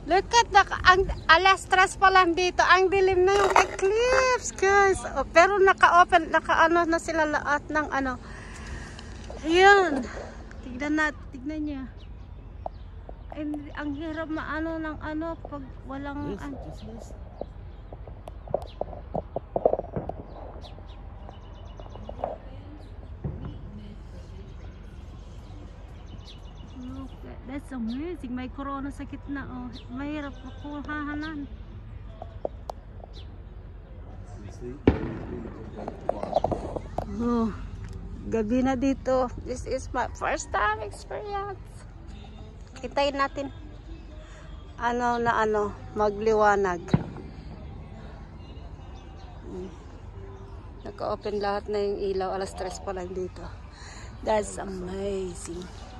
Look at ang alas 3 pa lang dito. Ang dilim na yung eclipse, guys. Oh, pero naka-open, naka-ano na sila lahat ng ano. Ayan. Tignan niya. Ang hirap maano ng ano pag walang That's amazing. May corona sa gitna. Oh. Mahirap makuhahanan. Oh, gabi na dito. This is my first time experience. Kitain natin. Magliwanag. Naka-open lahat na yung ilaw. Alas 3 pa lang dito. That's amazing.